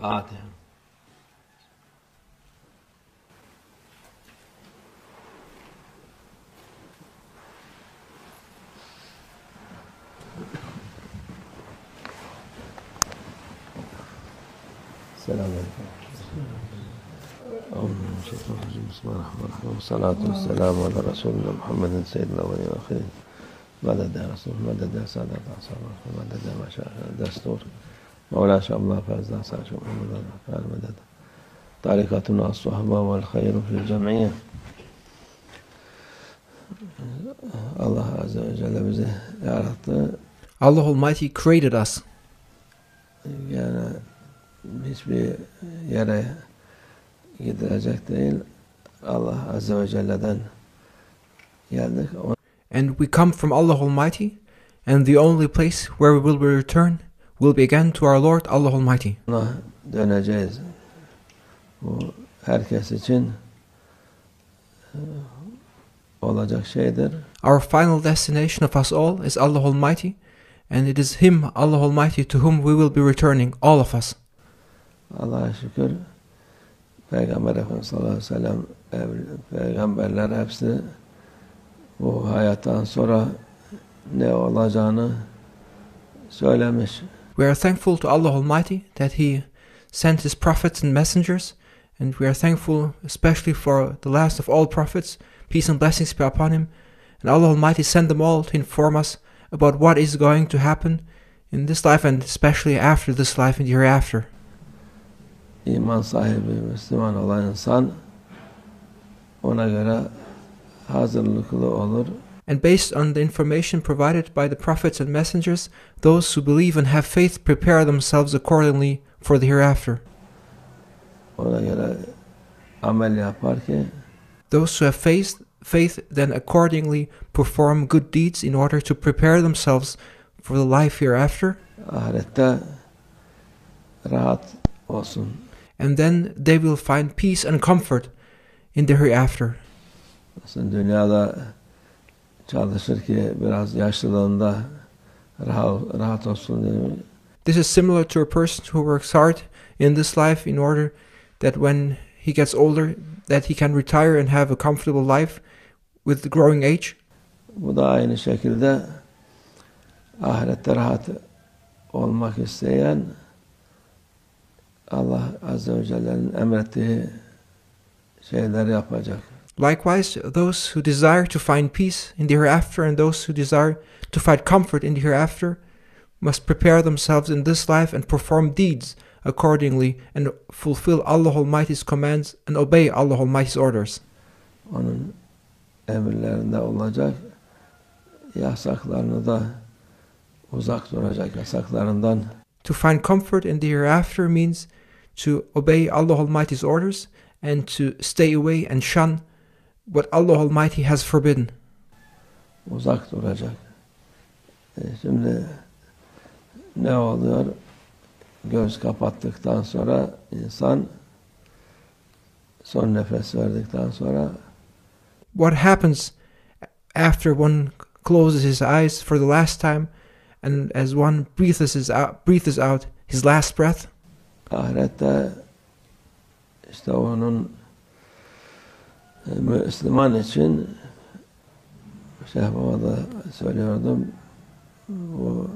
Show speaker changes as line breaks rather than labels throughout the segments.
Fatiha. Selamünaleyküm. Bismillahirrahmanirrahim. Salatu vesselamu ala Resulina Muhammedin seyyidina ve akhirin. Meded ya Resul, meded ya Sadat Ashabah, meded ya Meşâhî Destur. Mevlâ Şamlâ Fezlâ Sâşû Muhammed'e meded. Tarikatuna as-sahaba vel hayru fil cem'iyye. Allah Azze ve Celle bizi yarattı.
Allah Almighty created us.
Yani hiçbir yere gidilecek değil. Allah Azze ve Celle'den geldik.
And we come from Allah Almighty, and the only place where we will return will be again to our Lord Allah Almighty.
Ona döneceğiz. Bu herkes için olacak şeydir.
Our final destination of us all is Allah Almighty, and it is Him, Allah Almighty, to whom we will be returning, all of us.
Allah'a şükür Peygamber Efendimiz sallallahu aleyhi ve sellem peygamberler hepsi bu hayattan sonra ne olacağını söylemiş.
We are thankful to Allah Almighty that He sent His prophets and messengers, and we are thankful especially for the last of all prophets, peace and blessings be upon him, and Allah Almighty sent them all to inform us about what is going to happen in this life and especially after this life and hereafter.
İman sahibi Müslüman olan insan ona göre hazırlıklı olur.
And based on the information provided by the prophets and messengers, those who believe and have faith prepare themselves accordingly for the hereafter.
Ona göre amel yapar ki
those who have faith then accordingly perform good deeds in order to prepare themselves for the life hereafter.
Ahirette rahat olsun.
And then they will find peace and comfort in the hereafter.
Aslında dünyada çalışır ki biraz yaşlılığında rahat olsun diye.
This is similar to a person who works hard in this life in order that when he gets older that he can retire and have a comfortable life with the growing age.
Bu da aynı şekilde ahirette rahat olmak isteyen Allah Azze ve Celle'nin emrettiği şeyleri yapacak.
Likewise, those who desire to find peace in the hereafter and those who desire to find comfort in the hereafter must prepare themselves in this life and perform deeds accordingly and fulfill Allah Almighty's commands and obey Allah Almighty's orders.
Onun emirlerinde olacak, yasaklarını da uzak duracak, yasaklarından.
To find comfort in the hereafter means to obey Allah Almighty's orders and to stay away and shun what Allah Almighty has forbidden.
Uzak duracak. Şimdi ne oluyor? Göz kapattıktan sonra insan son nefes verdikten sonra
what happens after one closes his eyes for the last time and as one breathes out his last breath?
Ahirette işte onun Müslüman için Baba'da söylüyordum, bu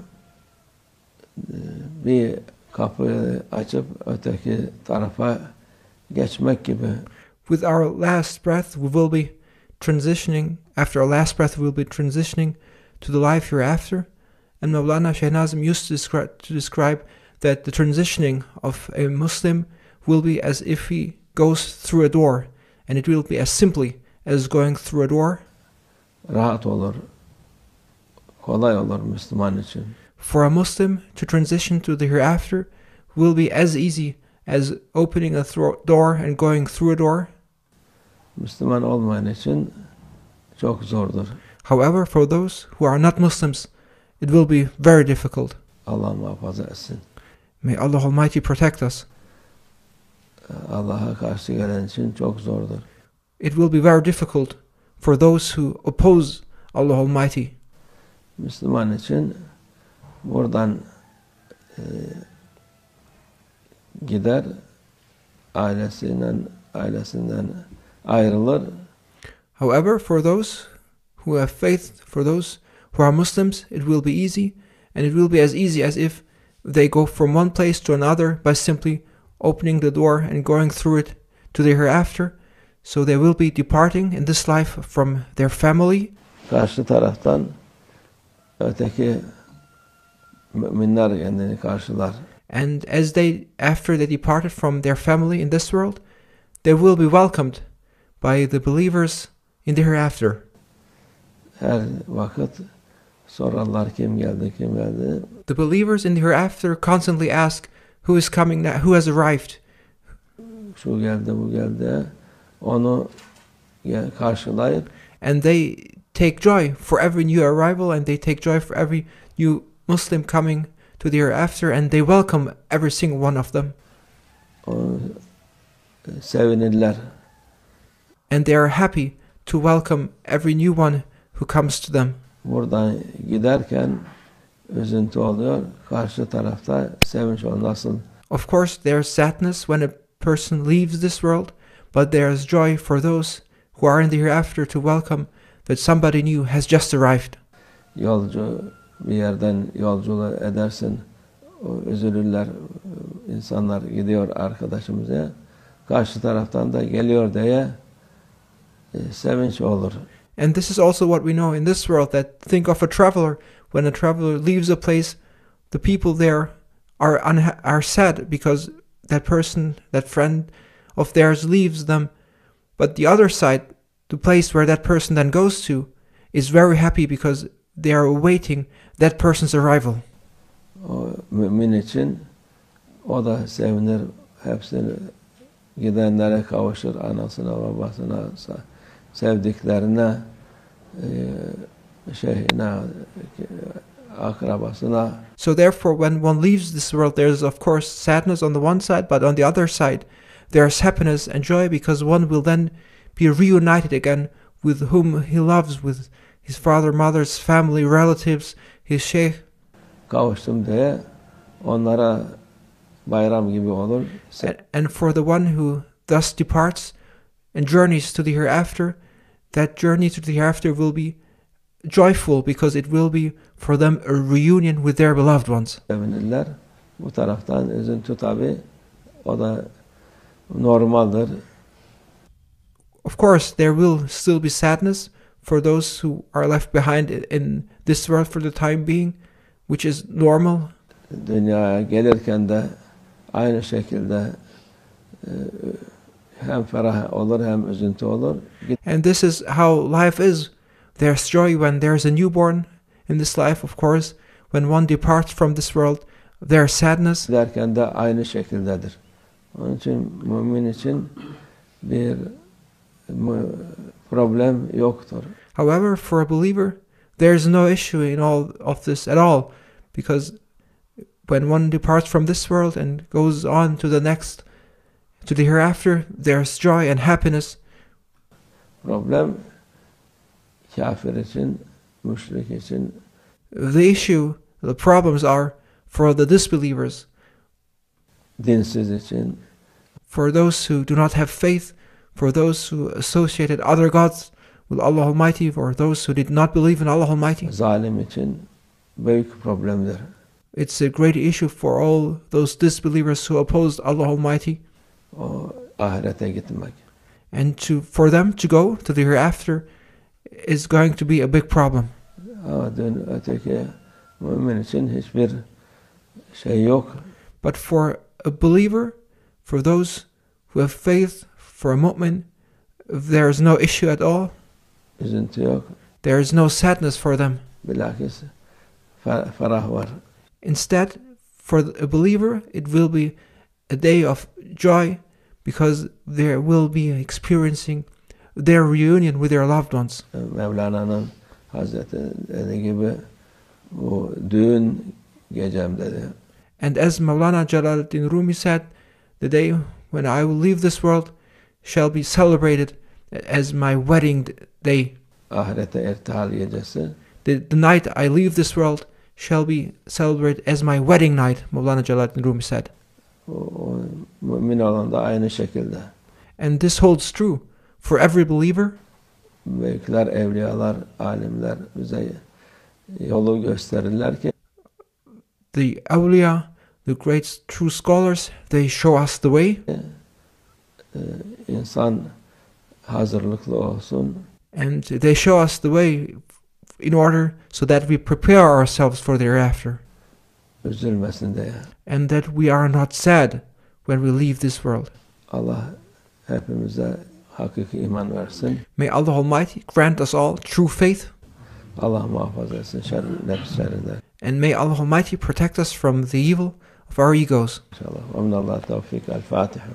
bir kapıyı açıp öteki tarafa geçmek gibi.
With our last breath we will be transitioning, after our last breath we will be transitioning to the life hereafter. And Mawlana Shaykh Nazim used to describe that the transitioning of a Muslim will be as if he goes through a door, and it will be as simply as going through a door.
Rahat olur, kolay olur Müslüman için.
For a Muslim to transition to the hereafter will be as easy as opening a door and going through a door.
Müslüman olmayan için çok zordur.
However, for those who are not Muslims, it will be very difficult.
Allah muhafaza etsin.
May Allah Almighty protect us.
Allah'a karşı gelen için çok zordur.
It will be very difficult for those who oppose Allah Almighty.
Müslüman için buradan gider, ailesinden ayrılır.
However, for those who have faith, for those who are Muslims, it will be easy, and it will be as easy as if they go from one place to another by simply opening the door and going through it to the hereafter. So they will be departing in this life from their family.
Karşı taraftan öteki müminler kendini karşılar.
And after they departed from their family in this world, they will be welcomed by the believers in the hereafter.
Her vakit sorarlar kim geldi, kim geldi.
The believers in the hereafter constantly ask, who is coming now, who has arrived?
Şu geldi, bu geldi. Onu karşılayıp
And they take joy for every new arrival, and they take joy for every new Muslim coming to the hereafter, and they welcome every single one of them.
Sevinirler.
And they are happy to welcome every new one who comes to them.
Buradan giderken üzüntü oluyor. Karşı tarafta sevinç oluyor. Nasıl?
Of course, there's sadness when a person leaves this world, but there's joy for those who are in the hereafter to welcome that somebody new has just arrived.
Yolcu bir yerden yolculuğu edersin. Üzülürler. İnsanlar gidiyor arkadaşımız ya. Karşı taraftan da geliyor diye sevinç olur.
And this is also what we know in this world, that think of a traveler. When a traveler leaves a place, the people there are sad because that person, that friend of theirs leaves them. But the other side, the place where that person then goes to, is very happy because they are awaiting that person's arrival.
O mümin için o da sevinir. Hepsini gidenlere kavuşur. Anasına, babasına, sevdiklerine, akrabasına.
So therefore, when one leaves this world, there's of course sadness on the one side, but on the other side, there's happiness and joy because one will then be reunited again with whom he loves, with his father, mother's family, relatives, his sheikh.
Kavuştum diye onlara bayram gibi olur.
And for the one who thus departs and journeys to the hereafter, that journey to the hereafter will be joyful because it will be for them a reunion with their beloved ones.
Sevinirler. Bu taraftan üzüntü tabii o da normaldir.
Of course, there will still be sadness for those who are left behind in this world for the time being, which is normal.
Dünyaya gelirken de aynı şekilde hem ferah olur hem üzüntü olur.
And this is how life is. There's joy when there's a newborn in this life, of course. When one departs from this world, there's sadness.
Giderken de aynı şekildedir. Onun için mümin için bir problem yoktur.
However, for a believer, there's no issue in all of this at all, because when one departs from this world and goes on to the next, to the hereafter, there's joy and happiness.
Problem kafir için, müşrik için.
The issue, the problems are for the disbelievers,
Dinsiz için,
for those who do not have faith, for those who associated other gods with Allah Almighty, or those who did not believe in Allah Almighty.
zalim için büyük problemdir.
It's a great issue for all those disbelievers who opposed Allah Almighty.
O ahirete gitmek.
And for them to go to the hereafter is going to be a big problem.
Ama öteki mümin için hiçbir şey yok.
But for a believer, for those who have faith, for a mu'min, there is no issue at all.
Üzüntü yok.
There is no sadness for them.
Bilakis ferah var.
Instead, for a believer, it will be a day of joy because they will be experiencing their reunion with their loved ones.
Mevlana'nın Hazreti dediği gibi bu düğün gecem dedi.
And as Maulana Jalaluddin Rumi said, the day when I will leave this world shall be celebrated as my wedding day.
Ahirete irtihal gecesi.
The night I leave this world shall be celebrated as my wedding night, Maulana Jalaluddin Rumi said.
O Mümin olan da aynı şekilde.
And this holds true for every believer.
Büyükler, evliyalar, alimler bize yolu gösterirler ki
The awliya, the great true scholars, they show us the way.
insan hazırlıklı olsun.
And they show us the way in order so that we prepare ourselves for thereafter.
Üzülmesin diye.
And that we are not sad when we leave this world.
Allah hepimize hakiki iman versin.
May Allah Almighty grant us all true faith.
Allah muhafaza etsin nefs şerrinden.
And may Allah Almighty protect us from the evil of our egos.
İnşallah. Ve minallah tevfik. El Fatiha.